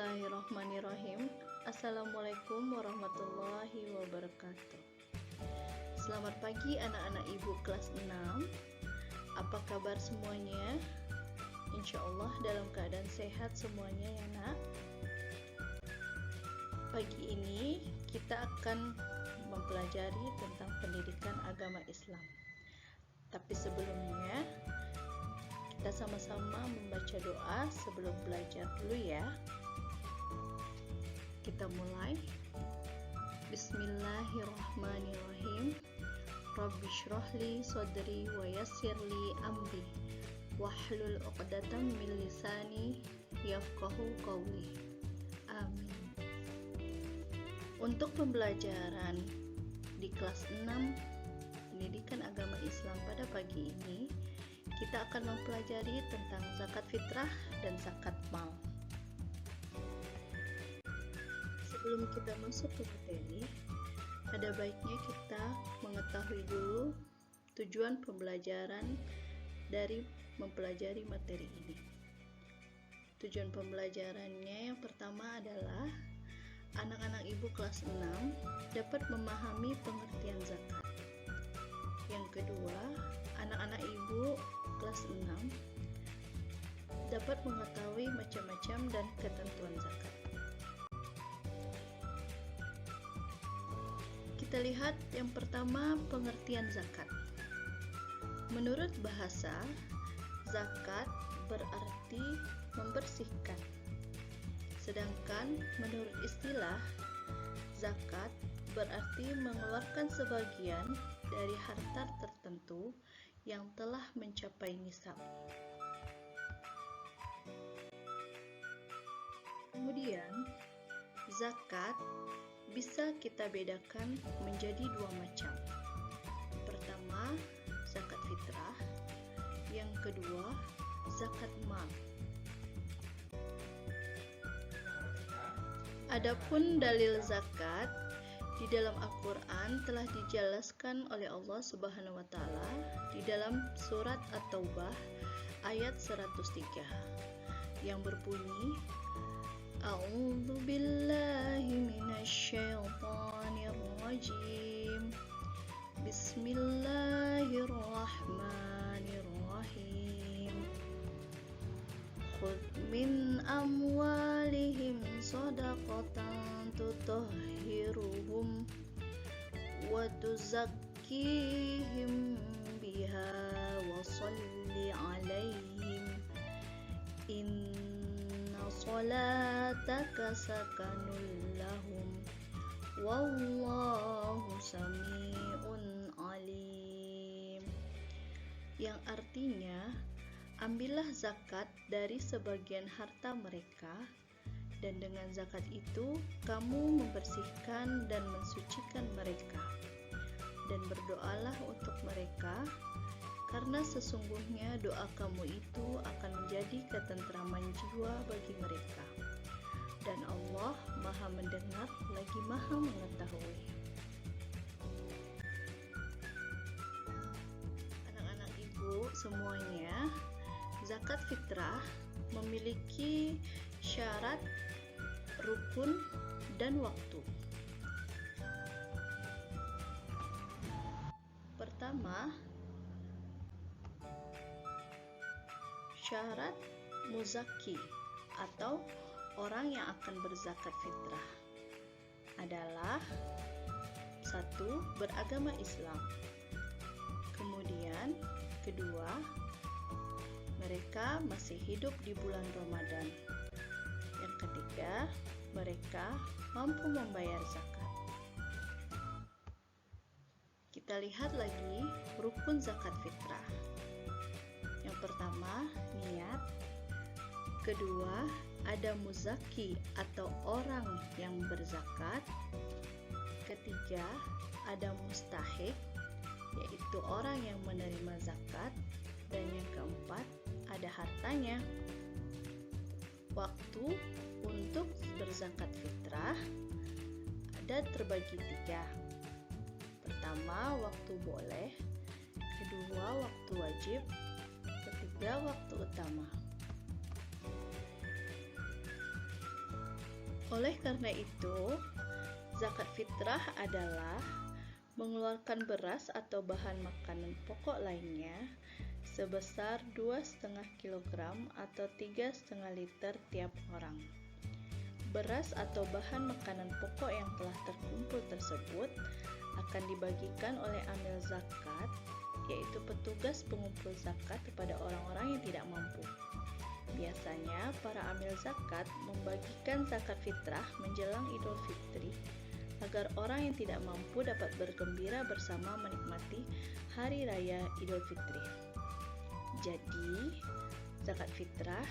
Bismillahirrahmanirrahim. Assalamualaikum warahmatullahi wabarakatuh. Selamat pagi anak-anak ibu kelas 6. Apa kabar semuanya? Insya Allah dalam keadaan sehat semuanya ya nak. Pagi ini kita akan mempelajari tentang pendidikan agama Islam. Tapi sebelumnya kita sama-sama membaca doa sebelum belajar dulu ya. Kita mulai. Bismillahirrahmanirrahim. Rabbi shrahli sadri wa yassirli amri wahlul 'uqdatam min lisani yafqahu qawli. Amin. Untuk pembelajaran di kelas 6 pendidikan agama Islam pada pagi ini, kita akan mempelajari tentang zakat fitrah dan zakat mal. Sebelum kita masuk ke materi, ada baiknya kita mengetahui dulu tujuan pembelajaran dari mempelajari materi ini. Tujuan pembelajarannya yang pertama adalah anak-anak ibu kelas 6 dapat memahami pengertian zakat. Yang kedua, anak-anak ibu kelas 6 dapat mengetahui macam-macam dan ketentuan zakat. Kita lihat yang pertama, pengertian zakat. Menurut bahasa, zakat berarti membersihkan. Sedangkan menurut istilah, zakat berarti mengeluarkan sebagian dari harta tertentu yang telah mencapai nisab. Kemudian, zakat bisa kita bedakan menjadi dua macam. Pertama, zakat fitrah. Yang kedua, zakat mal. Adapun dalil zakat di dalam Al-Quran telah dijelaskan oleh Allah Subhanahu wa Ta'ala di dalam surat At-Taubah ayat 103 yang berbunyi, A'udzu billahi minasyaitonir rajim. Bismillahirrahmanirrahim. Khudh min amwalihim shadaqatan tutahhiruhum wa tuzakkihim biha wa shalli 'alaihim. Salataka sakanul lahum wallahu sami'un alim. Yang artinya, ambillah zakat dari sebagian harta mereka, dan dengan zakat itu kamu membersihkan dan mensucikan mereka, dan berdoalah untuk mereka, karena sesungguhnya doa kamu itu akan menjadi ketentraman jiwa bagi mereka. Dan Allah Maha mendengar lagi Maha mengetahui. Anak-anak ibu semuanya, zakat fitrah memiliki syarat, rukun, dan waktu. Pertama, syarat muzaki atau orang yang akan berzakat fitrah adalah 1. Beragama Islam. Kemudian kedua, mereka masih hidup di bulan Ramadan. Yang ketiga, mereka mampu membayar zakat. Kita lihat lagi rukun zakat fitrah. Yang pertama, niat. Kedua, ada muzaki atau orang yang berzakat. Ketiga, ada mustahik, yaitu orang yang menerima zakat. Dan yang keempat, ada hartanya. Waktu untuk berzakat fitrah ada terbagi 3. Pertama, waktu boleh. Kedua, waktu wajib. Ketiga, waktu utama. Oleh karena itu, zakat fitrah adalah mengeluarkan beras atau bahan makanan pokok lainnya sebesar 2,5 kg atau 3,5 liter tiap orang. Beras atau bahan makanan pokok yang telah terkumpul tersebut akan dibagikan oleh amil zakat, yaitu petugas pengumpul zakat, kepada orang-orang yang tidak mampu. Biasanya para amil zakat membagikan zakat fitrah menjelang Idul Fitri agar orang yang tidak mampu dapat bergembira bersama menikmati hari raya Idul Fitri. Jadi, zakat fitrah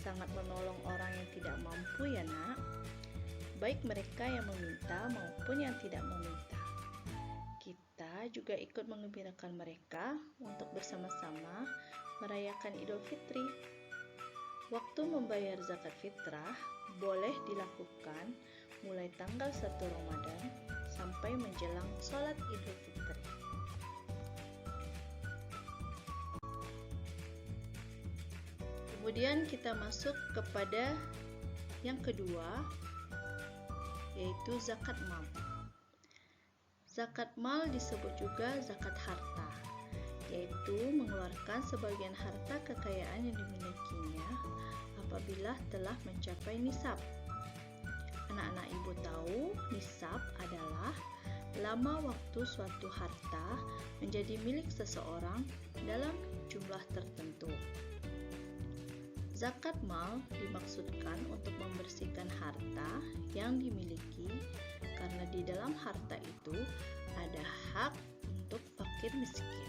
sangat menolong orang yang tidak mampu ya nak, baik mereka yang meminta maupun yang tidak meminta. Kita juga ikut menggembirakan mereka untuk bersama-sama merayakan Idul Fitri. Waktu membayar zakat fitrah boleh dilakukan mulai tanggal 1 Ramadan sampai menjelang sholat Idul Fitri. Kemudian kita masuk kepada yang kedua, yaitu zakat mal. Zakat mal disebut juga zakat harta, yaitu mengeluarkan sebagian harta kekayaan yang dimilikinya apabila telah mencapai nisab. Anak-anak ibu tahu, nisab adalah lama waktu suatu harta menjadi milik seseorang dalam jumlah tertentu. Zakat mal dimaksudkan untuk membersihkan harta yang dimiliki karena di dalam harta itu ada hak untuk fakir miskin.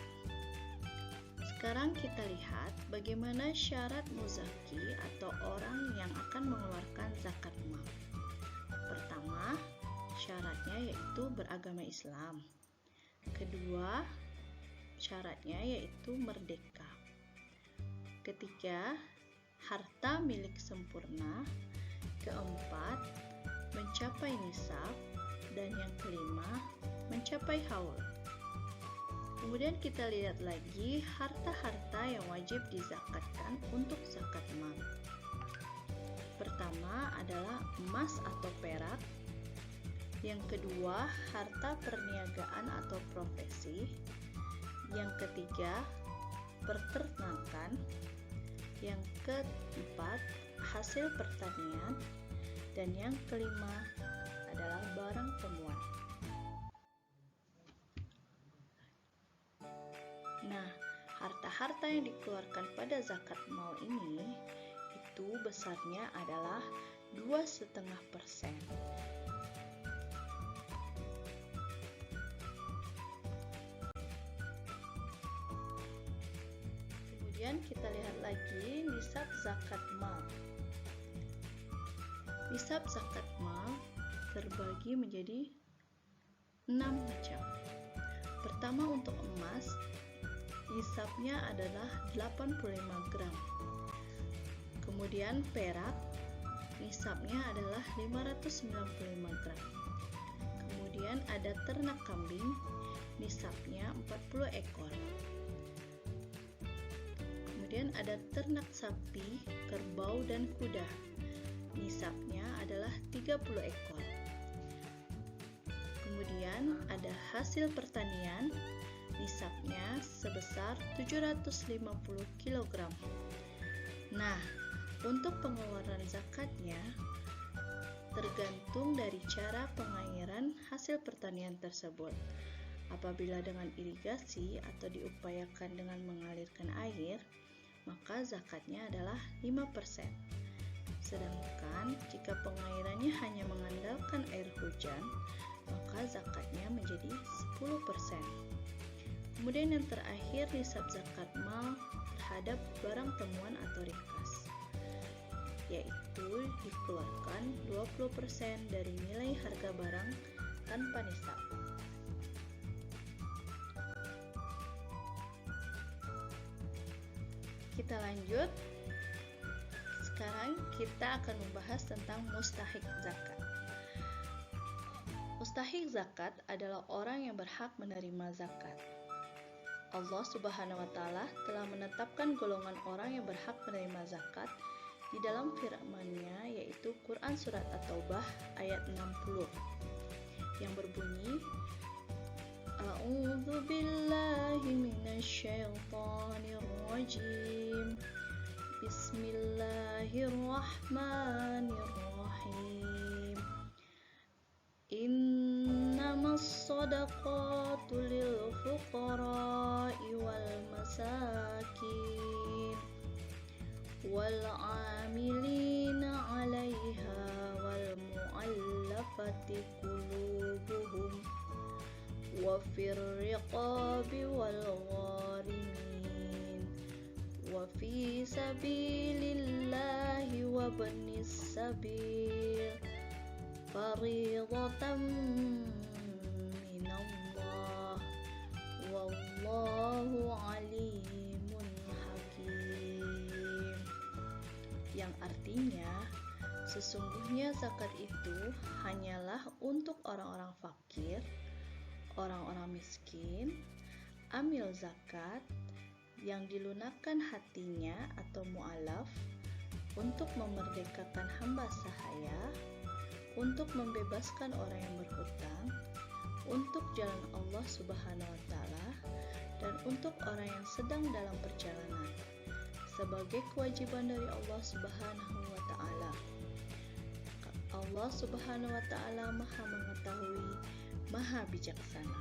Sekarang kita lihat bagaimana syarat muzaki atau orang yang akan mengeluarkan zakat mal. Pertama, syaratnya yaitu beragama Islam. Kedua, syaratnya yaitu merdeka. Ketiga, harta milik sempurna. Keempat, mencapai nisab. Dan yang kelima, mencapai haul. Kemudian kita lihat lagi harta-harta yang wajib dizakatkan untuk zakat mal. Pertama adalah emas atau perak. Yang kedua, harta perniagaan atau profesi. Yang ketiga, peternakan. Yang keempat, hasil pertanian. Dan yang kelima adalah barang temuan. Nah, harta-harta yang dikeluarkan pada zakat mal ini itu besarnya adalah 2,5%. Kemudian kita lihat lagi nisab zakat mal. Nisab zakat mal terbagi menjadi 6 macam. Pertama, untuk emas, nisabnya adalah 85 gram. Kemudian perak, nisabnya adalah 595 gram. Kemudian ada ternak kambing, nisabnya 40 ekor. Kemudian ada ternak sapi, kerbau, dan kuda. Nisabnya adalah 30 ekor. Kemudian ada hasil pertanian, nisabnya sebesar 750 kg. Nah, untuk pengeluaran zakatnya tergantung dari cara pengairan hasil pertanian tersebut. Apabila dengan irigasi atau diupayakan dengan mengalirkan air, maka zakatnya adalah 5%. Sedangkan jika pengairannya hanya mengandalkan air hujan, maka zakatnya menjadi 10%. Kemudian yang terakhir, nisab zakat mal terhadap barang temuan atau rikas, yaitu dikeluarkan 20% dari nilai harga barang tanpa nisab. Kita lanjut. Sekarang kita akan membahas tentang mustahik zakat. Mustahik zakat adalah orang yang berhak menerima zakat. Allah Subhanahu wa Ta'ala telah menetapkan golongan orang yang berhak menerima zakat, di dalam firman-Nya, yaitu Quran Surat At-Taubah ayat 60 yang berbunyi, A'udzu billahi minasyaitonir rajim. Bismillahirrahmanirrahim. Innamas shadaqatu lil fuqara'i wal masakin wal 'amilina 'alaiha wal mu'allafati qulubuhum wa fir riqabi wal gharimin wa fi sabilillahi wa ibnis sabil fariidatan minallah wallahu alimun hakim. Yang artinya, sesungguhnya zakat itu hanyalah untuk orang-orang fakir, orang-orang miskin, amil zakat yang dilunakkan hatinya atau mu'alaf, untuk memerdekakan hamba sahaya, untuk membebaskan orang yang berhutang, untuk jalan Allah Subhanahu wa Ta'ala, dan untuk orang yang sedang dalam perjalanan, sebagai kewajiban dari Allah Subhanahu wa Ta'ala. Allah Subhanahu wa Ta'ala Maha mengetahui, Maha bijaksana.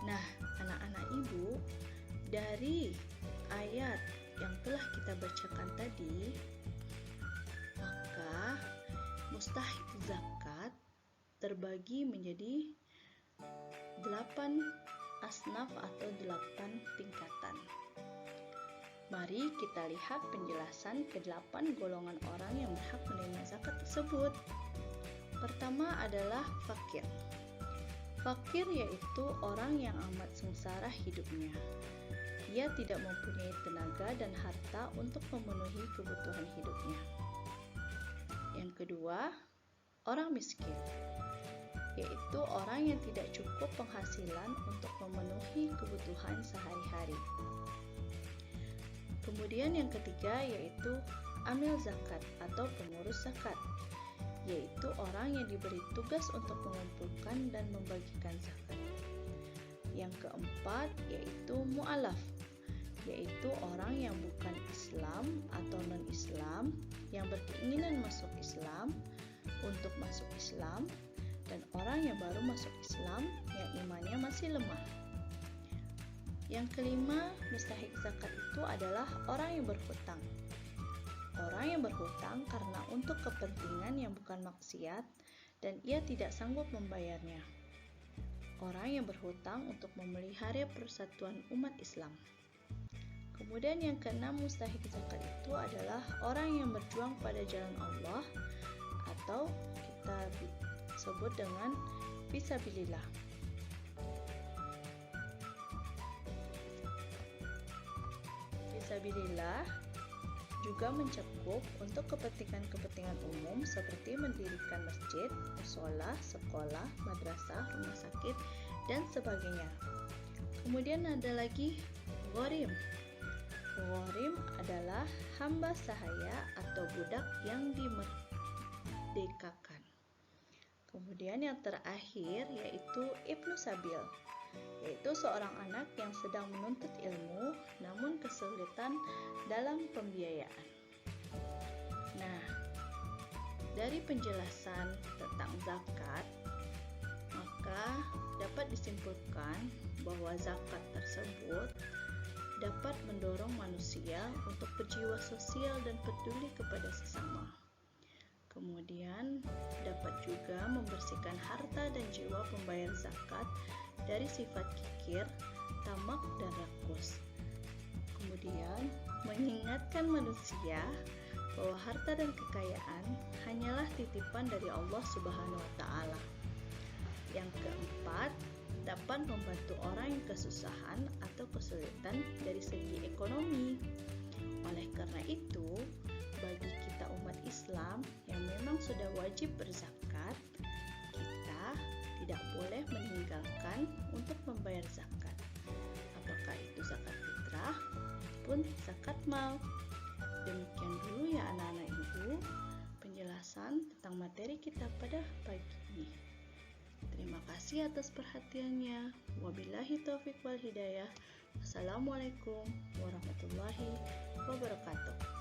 Nah, anak-anak ibu, dari ayat yang telah kita bacakan tadi, maka mustahik zakat terbagi menjadi 8 asnaf atau 8 tingkatan. Mari kita lihat penjelasan ke-8 golongan orang yang berhak menerima zakat tersebut. Pertama adalah fakir. Fakir yaitu orang yang amat sengsara hidupnya. Ia tidak mempunyai tenaga dan harta untuk memenuhi kebutuhan hidupnya. Yang kedua, orang miskin, yaitu orang yang tidak cukup penghasilan untuk memenuhi kebutuhan sehari-hari. Kemudian yang ketiga yaitu amil zakat atau pengurus zakat, yaitu orang yang diberi tugas untuk mengumpulkan dan membagikan zakat. Yang keempat yaitu mu'alaf, yaitu orang yang bukan Islam atau non-Islam yang berkeinginan masuk Islam untuk masuk Islam, dan orang yang baru masuk Islam yang imannya masih lemah. Yang kelima, mustahik zakat itu adalah orang yang berhutang. Orang yang berhutang karena untuk kepentingan yang bukan maksiat dan ia tidak sanggup membayarnya. Orang yang berhutang untuk memelihara persatuan umat Islam. Kemudian yang keenam, mustahik zakat itu adalah orang yang berjuang pada jalan Allah atau kita sebut dengan fisabilillah. Fisabilillah juga mencakup untuk kepentingan-kepentingan umum seperti mendirikan masjid, mushola, sekolah, madrasah, rumah sakit, dan sebagainya. Kemudian ada lagi gharim. Gharim adalah hamba sahaya atau budak yang dimerdekakan. Kemudian yang terakhir yaitu Ibnu Sabil, yaitu seorang anak yang sedang menuntut ilmu namun kesulitan dalam pembiayaan. Nah, dari penjelasan tentang zakat, maka dapat disimpulkan bahwa zakat tersebut dapat mendorong manusia untuk berjiwa sosial dan peduli kepada sesama. Kemudian dapat juga membersihkan harta dan jiwa pembayar zakat dari sifat kikir, tamak, dan rakus. Kemudian mengingatkan manusia bahwa harta dan kekayaan hanyalah titipan dari Allah Subhanahu wa Ta'ala. Yang keempat, dapat membantu orang yang kesusahan atau kesulitan dari segi ekonomi. Oleh karena itu, bagi kita umat Islam yang memang sudah wajib berzakat, kita tidak boleh meninggalkan untuk membayar zakat. Apakah itu zakat fitrah maupun zakat mal. Demikian dulu ya anak-anak ibu penjelasan tentang materi kita pada pagi ini. Terima kasih atas perhatiannya. Wabillahi taufiq wal hidayah. Assalamualaikum warahmatullahi wabarakatuh.